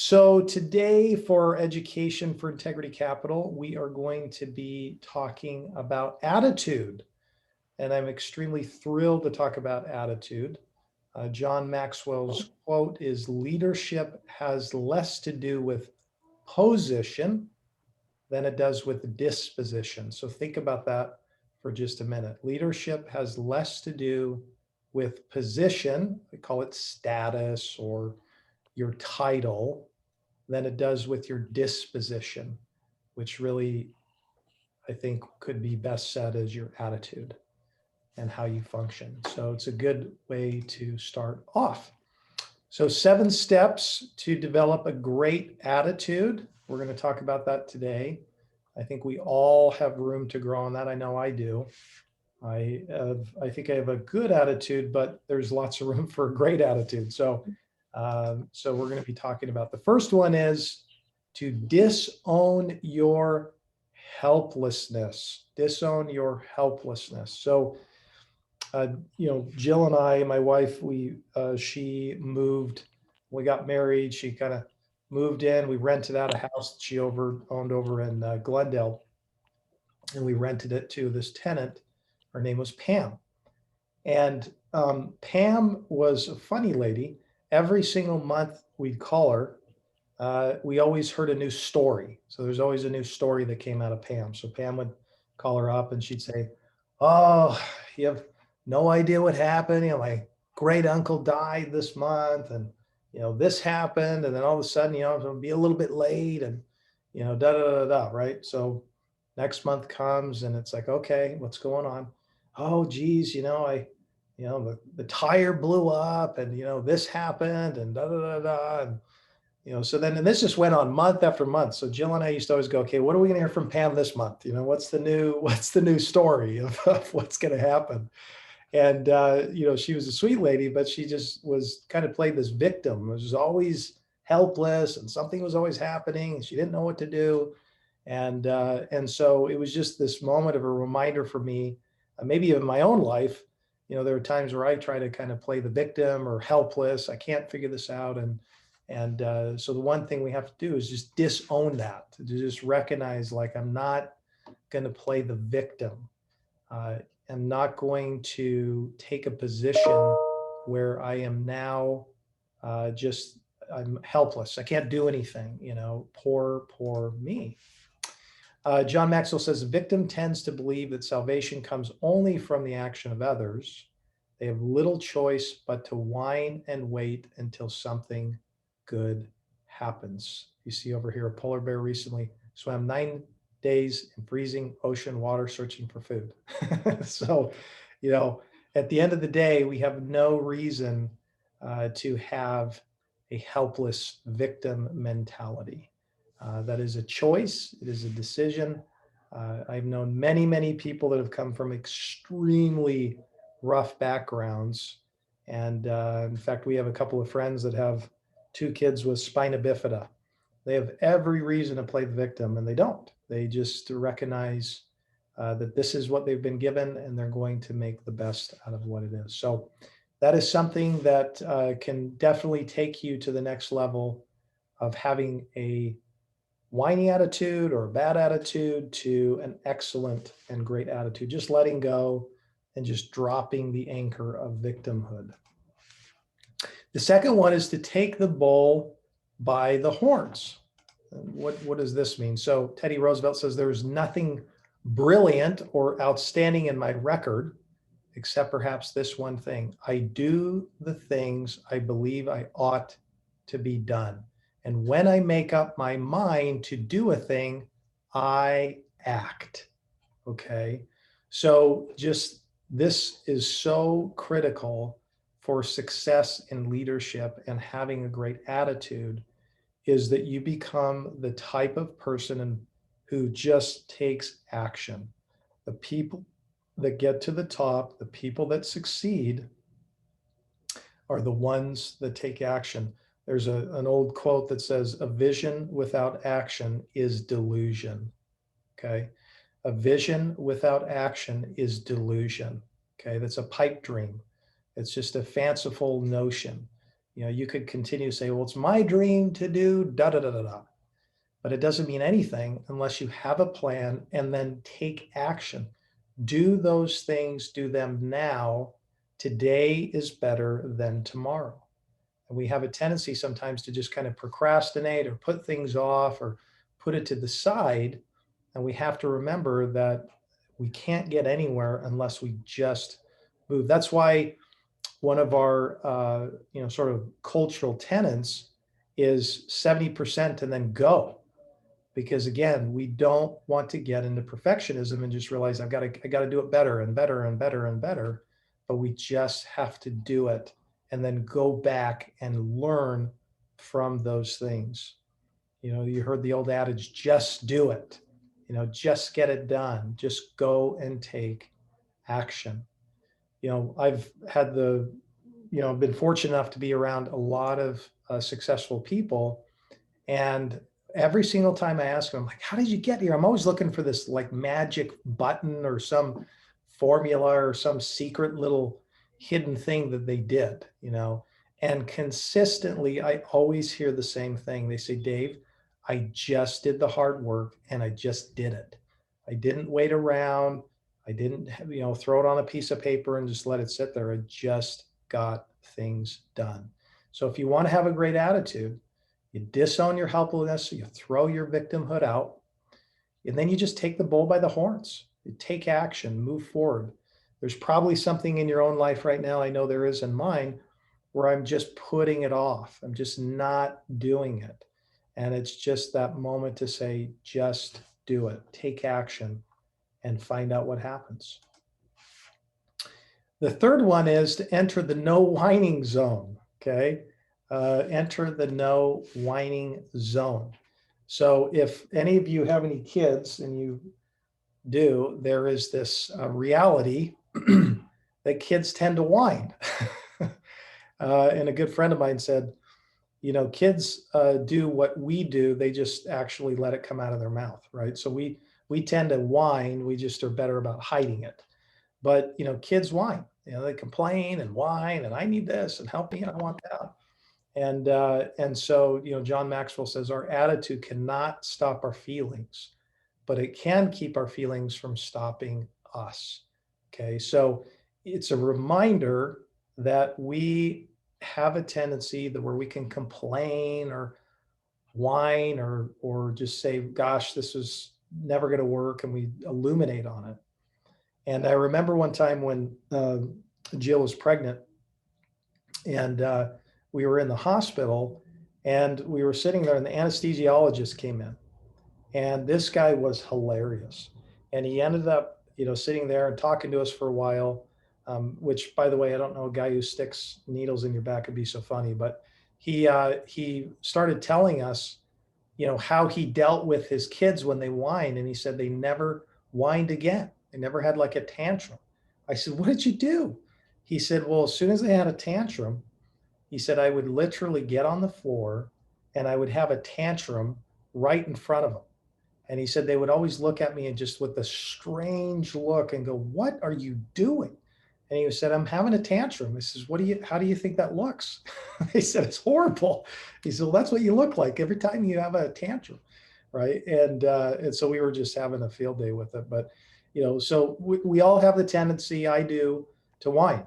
So today for Education for Integrity Capital, we are going to be talking about attitude. And I'm extremely thrilled to talk about attitude. John Maxwell's quote is, leadership has less to do with position than it does with disposition. So think about that for just a minute. Leadership has less to do with position, we call it status or your title, than it does with your disposition, which really, I think, could be best said as your attitude and how you function. So it's a good way to start off. So 7 steps to develop a great attitude. We're going to talk about that today. I think we all have room to grow on that. I know I do. I think I have a good attitude, but there's lots of room for a great attitude. So we're going to be talking about the first one is to disown your helplessness. Disown your helplessness. So, Jill and I, my wife, she moved. We got married. She kind of moved in. We rented out a house that she owned over in Glendale, and we rented it to this tenant. Her name was Pam, and Pam was a funny lady. Every single month we'd call her. We always heard a new story. So there's always a new story that came out of Pam. So Pam would call her up and she'd say, oh, you have no idea what happened. My great uncle died this month, and, this happened. And then all of a sudden, I'm going to be a little bit late, and, da, da, da, da, right? So next month comes and it's like, okay, what's going on? Oh, geez, the tire blew up, and, this happened, and da, da, da, da. And, so then, and this just went on month after month. So Jill and I used to always go, okay, what are we going to hear from Pam this month? What's the new story of what's going to happen? And, she was a sweet lady, but she just was kind of played this victim. It was always helpless, and something was always happening, and she didn't know what to do. And so it was just this moment of a reminder for me, maybe in my own life. There are times where I try to kind of play the victim or helpless. I can't figure this out. And so the one thing we have to do is just disown that, to just recognize, like, I'm not going to play the victim. I'm not going to take a position where I am now I'm helpless. I can't do anything, poor me. John Maxwell says, a victim tends to believe that salvation comes only from the action of others. They have little choice but to whine and wait until something good happens. You see over here, a polar bear recently swam 9 days in freezing ocean water searching for food. So, at the end of the day, we have no reason to have a helpless victim mentality. That is a choice. It is a decision. I've known many, many people that have come from extremely rough backgrounds. And in fact, we have a couple of friends that have 2 kids with spina bifida. They have every reason to play the victim, and they don't. They just recognize that this is what they've been given, and they're going to make the best out of what it is. So that is something that can definitely take you to the next level of having a whiny attitude or a bad attitude to an excellent and great attitude, just letting go and just dropping the anchor of victimhood. The second one is to take the bull by the horns. What does this mean? So Teddy Roosevelt says, there is nothing brilliant or outstanding in my record, except perhaps this one thing. I do the things I believe I ought to be done. And when I make up my mind to do a thing, I act. Okay. So just this is so critical for success in leadership and having a great attitude, is that you become the type of person who just takes action. The people that get to the top, the people that succeed, are the ones that take action. There's an old quote that says, a vision without action is delusion. Okay. A vision without action is delusion. Okay. That's a pipe dream. It's just a fanciful notion. You could continue to say, well, it's my dream to do da da da da da. But it doesn't mean anything unless you have a plan and then take action. Do those things, do them now. Today is better than tomorrow. And we have a tendency sometimes to just kind of procrastinate or put things off or put it to the side. And we have to remember that we can't get anywhere unless we just move. That's why one of our sort of cultural tenets is 70% and then go. Because again, we don't want to get into perfectionism and just realize I got to do it better and better and better and better. But we just have to do it and then go back and learn from those things. You heard the old adage, just do it. Just get it done. Just go and take action. I've had been fortunate enough to be around a lot of successful people. And every single time I ask them, I'm like, how did you get here? I'm always looking for this like magic button or some formula or some secret little hidden thing that they did, and consistently, I always hear the same thing. They say, Dave, I just did the hard work and I just did it. I didn't wait around. I didn't, throw it on a piece of paper and just let it sit there. I just got things done. So if you want to have a great attitude, you disown your helplessness, so you throw your victimhood out, and then you just take the bull by the horns. You take action, move forward. There's probably something in your own life right now, I know there is in mine, where I'm just putting it off. I'm just not doing it. And it's just that moment to say, just do it, take action, and find out what happens. The third one is to enter the no whining zone, okay? Enter the no whining zone. So if any of you have any kids, and you do, there is this reality that kids tend to whine. And a good friend of mine said, kids do what we do, they just actually let it come out of their mouth, right? So we tend to whine, we just are better about hiding it. But, kids whine, they complain and whine, and I need this, and help me, and I want that. And so, John Maxwell says our attitude cannot stop our feelings, but it can keep our feelings from stopping us. Okay, so it's a reminder that we have a tendency that where we can complain or whine or just say, gosh, this is never going to work, and we illuminate on it. And I remember one time when Jill was pregnant, and we were in the hospital, and we were sitting there, and the anesthesiologist came in, and this guy was hilarious. And he ended up, sitting there and talking to us for a while, which, by the way, I don't know a guy who sticks needles in your back would be so funny, but he started telling us, how he dealt with his kids when they whined, and he said they never whined again. They never had like a tantrum. I said, what did you do? He said, well, as soon as they had a tantrum, he said, I would literally get on the floor and I would have a tantrum right in front of them. And he said they would always look at me and just with a strange look and go, what are you doing? And he said, I'm having a tantrum. He says, how do you think that looks? He said, it's horrible. He said, well, that's what you look like every time you have a tantrum. Right. And so we were just having a field day with it. But, so we all have the tendency, I do, to whine.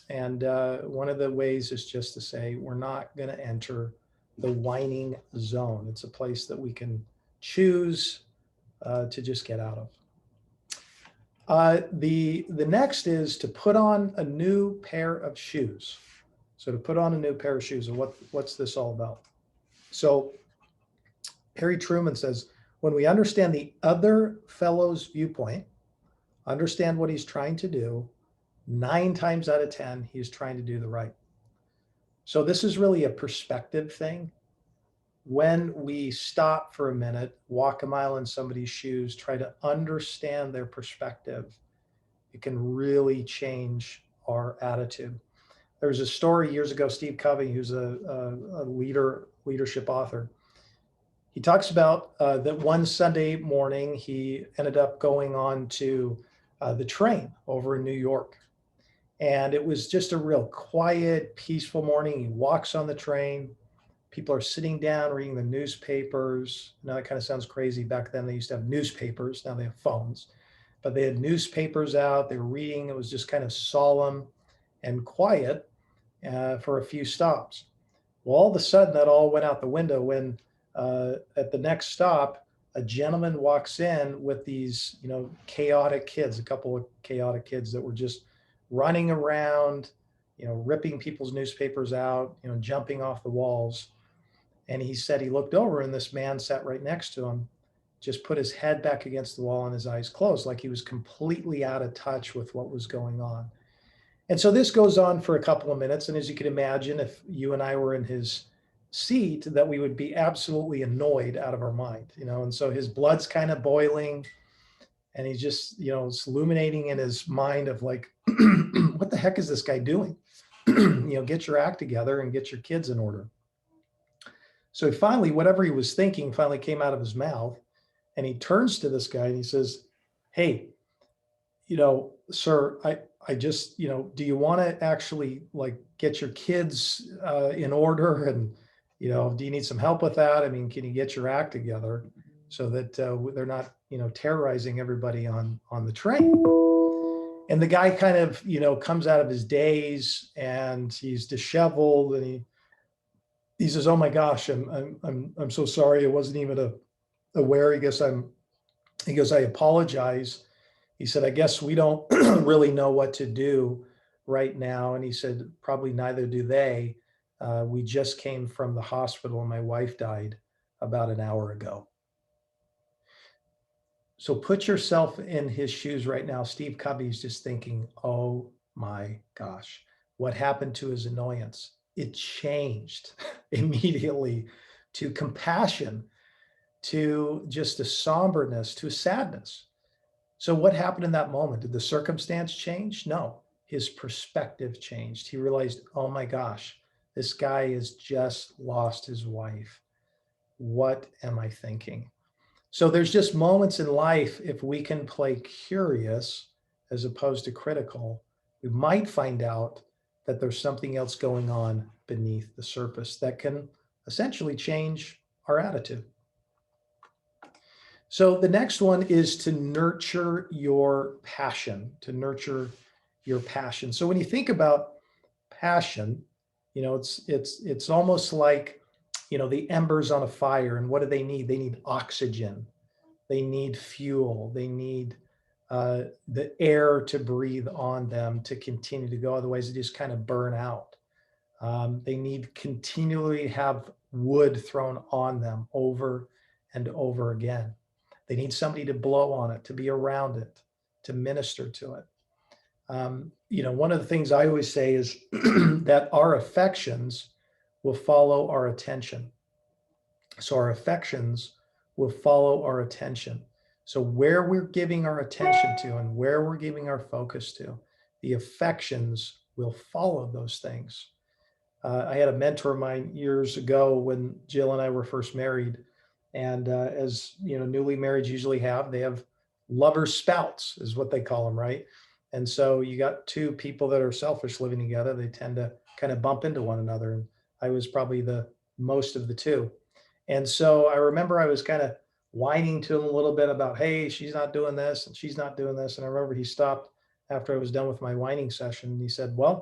And one of the ways is just to say, we're not going to enter the whining zone. It's a place that we can choose to just get out of. The next is to put on a new pair of shoes. So to put on a new pair of shoes, and what's this all about? So Harry Truman says, when we understand the other fellow's viewpoint, understand what he's trying to do, 9 times out of 10, he's trying to do the right. So this is really a perspective thing. When we stop for a minute, walk a mile in somebody's shoes, try to understand their perspective, it can really change our attitude. There was a story years ago, Steve Covey, who's a leadership author. He talks about that one Sunday morning, he ended up going on to the train over in New York. And it was just a real quiet, peaceful morning. He walks on the train. People are sitting down reading the newspapers. Now that kind of sounds crazy. Back then they used to have newspapers. Now they have phones, but they had newspapers out. They were reading. It was just kind of solemn and quiet for a few stops. Well, all of a sudden that all went out the window when at the next stop, a gentleman walks in with these, chaotic kids, a couple of chaotic kids that were just running around, ripping people's newspapers out, jumping off the walls. And he said he looked over and this man sat right next to him, just put his head back against the wall and his eyes closed, like he was completely out of touch with what was going on. And so this goes on for a couple of minutes. And as you can imagine, if you and I were in his seat, that we would be absolutely annoyed out of our mind, and so his blood's kind of boiling and he's just, it's illuminating in his mind of like, what the heck is this guy doing? Get your act together and get your kids in order. So finally, whatever he was thinking finally came out of his mouth, and he turns to this guy and he says, "Hey, sir, I just, do you want to actually like get your kids in order? And, do you need some help with that? I mean, can you get your act together so that they're not, terrorizing everybody on the train?" And the guy kind of, comes out of his daze and he's disheveled and he says, "Oh my gosh, I'm so sorry. I wasn't even aware. He goes, "I apologize." He said, "I guess we don't really know what to do right now." And he said, "Probably neither do they. We just came from the hospital and my wife died about an hour ago." So put yourself in his shoes right now. Steve Covey's just thinking, oh my gosh, what happened to his annoyance? It changed immediately to compassion, to just a somberness, to a sadness. So what happened in that moment? Did the circumstance change? No, his perspective changed. He realized, oh my gosh, this guy has just lost his wife. What am I thinking? So there's just moments in life, if we can play curious as opposed to critical, we might find out that there's something else going on beneath the surface that can essentially change our attitude. So the next one is to nurture your passion, to nurture your passion. So when you think about passion, it's almost like, the embers on a fire. And what do they need? They need oxygen. They need fuel. They need the air to breathe on them to continue to go. Otherwise, they just kind of burn out. They need continually have wood thrown on them over and over again. They need somebody to blow on it, to be around it, to minister to it. One of the things I always say is that our affections will follow our attention. So our affections will follow our attention. So where we're giving our attention to and where we're giving our focus to, the affections will follow those things. I had a mentor of mine years ago when Jill and I were first married. And as newly marrieds usually have, they have lover spouts is what they call them, right? And so you got two people that are selfish living together. They tend to kind of bump into one another. And I was probably the most of the two. And so I remember I was kind of whining to him a little bit about, hey, she's not doing this and she's not doing this. And I remember he stopped after I was done with my whining session. And he said, why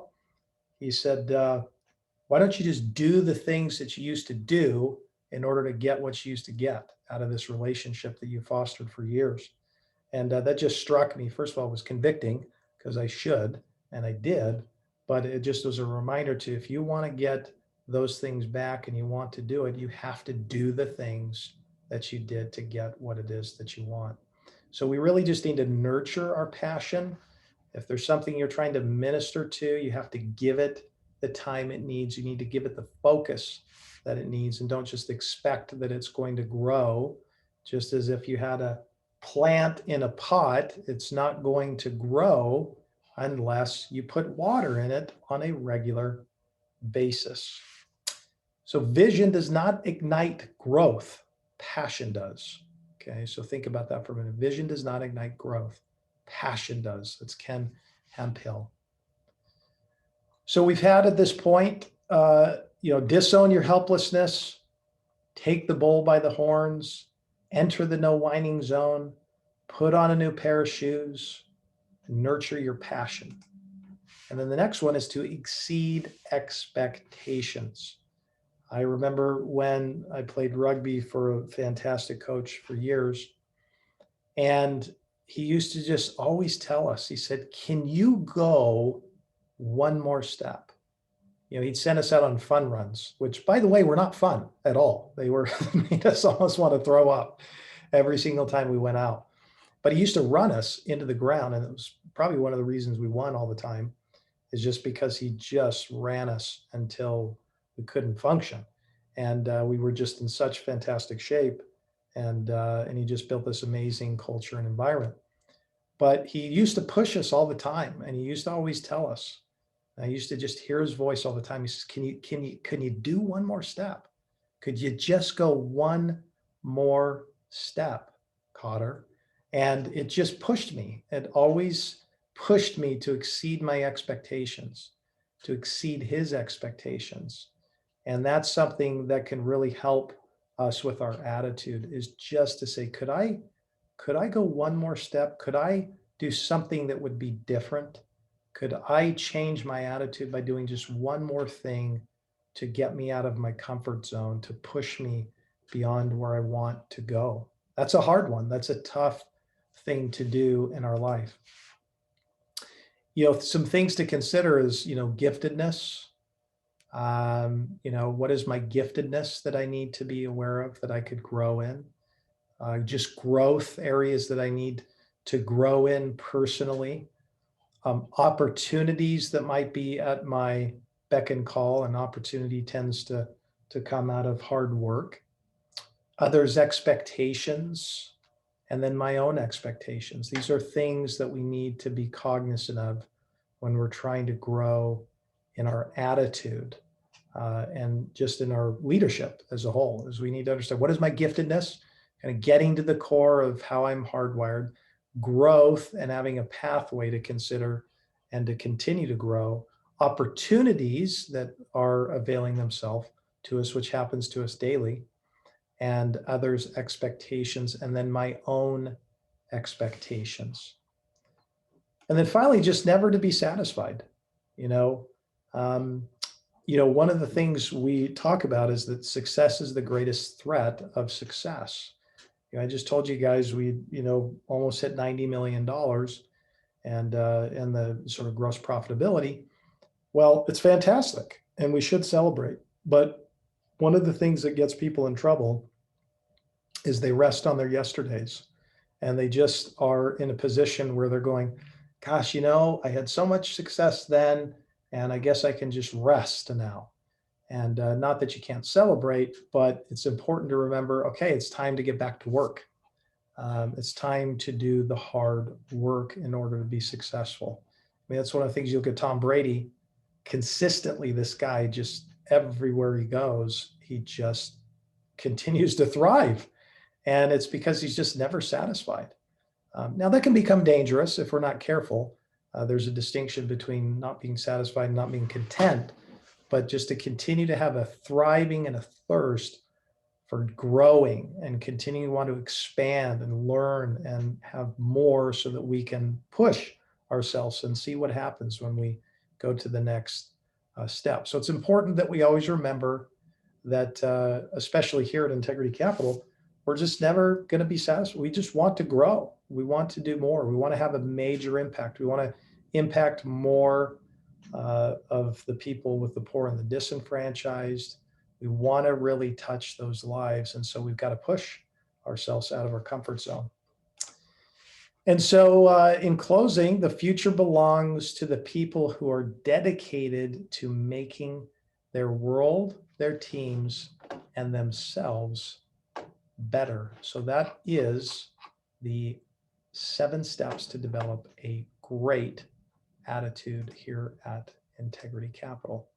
don't you just do the things that you used to do in order to get what you used to get out of this relationship that you fostered for years? And that just struck me. First of all, it was convicting because I should, and I did, but it just was a reminder to, if you want to get those things back and you want to do it, you have to do the things that you did to get what it is that you want. So we really just need to nurture our passion. If there's something you're trying to minister to, you have to give it the time it needs. You need to give it the focus that it needs, and don't just expect that it's going to grow. Just as if you had a plant in a pot, it's not going to grow unless you put water in it on a regular basis. So vision does not ignite growth, passion does. Okay, so think about that for a minute. Vision does not ignite growth, passion does. It's Ken Hemphill. So we've had at this point, disown your helplessness, take the bull by the horns, enter the no whining zone, put on a new pair of shoes, and nurture your passion. And then the next one is to exceed expectations. I remember when I played rugby for a fantastic coach for years, and he used to just always tell us, he said, can you go one more step? He'd send us out on fun runs, which, by the way, were not fun at all. They were made us almost want to throw up every single time we went out. But he used to run us into the ground, and it was probably one of the reasons we won all the time, is just because he just ran us until we couldn't function. And we were just in such fantastic shape, and he just built this amazing culture and environment. But he used to push us all the time, and he used to always tell us, I used to just hear his voice all the time. He says, can you do one more step? Could you just go one more step, Cotter? And it just pushed me. It always pushed me to exceed my expectations, to exceed his expectations. And that's something that can really help us with our attitude, is just to say, could I go one more step? Could I do something that would be different? Could I change my attitude by doing just one more thing to get me out of my comfort zone, to push me beyond where I want to go? That's a hard one. That's a tough thing to do in our life. Some things to consider is, giftedness. What is my giftedness that I need to be aware of, that I could grow in? Just growth areas that I need to grow in personally. Opportunities that might be at my beck and call. An opportunity tends to come out of hard work. Others' expectations, and then my own expectations. These are things that we need to be cognizant of when we're trying to grow in our attitude and just in our leadership as a whole. Is we need to understand, what is my giftedness, kind of getting to the core of how I'm hardwired, growth, and having a pathway to consider and to continue to grow, opportunities that are availing themselves to us, which happens to us daily, and others' expectations, and then my own expectations. And then finally, just never to be satisfied. One of the things we talk about is that success is the greatest threat of success. I just told you guys we, almost hit $90 million and the sort of gross profitability. Well, it's fantastic, and we should celebrate. But one of the things that gets people in trouble is they rest on their yesterdays, and they just are in a position where they're going, gosh, I had so much success then, and I guess I can just rest now. And not that you can't celebrate, but it's important to remember, okay, it's time to get back to work. It's time to do the hard work in order to be successful. I mean, that's one of the things. You look at Tom Brady, consistently, this guy, just everywhere he goes, he just continues to thrive. And it's because he's just never satisfied. Now that can become dangerous if we're not careful. There's a distinction between not being satisfied and not being content, but just to continue to have a thriving and a thirst for growing and continuing to want to expand and learn and have more, so that we can push ourselves and see what happens when we go to the next step. So it's important that we always remember that, especially here at Integrity Capital, we're just never going to be satisfied. We just want to grow. We want to do more. We want to have a major impact. We want to impact more of the people with the poor and the disenfranchised. We want to really touch those lives. And so we've got to push ourselves out of our comfort zone. And so in closing, the future belongs to the people who are dedicated to making their world, their teams, and themselves better. So that is the 7 steps to develop a great attitude here at Integrity Capital.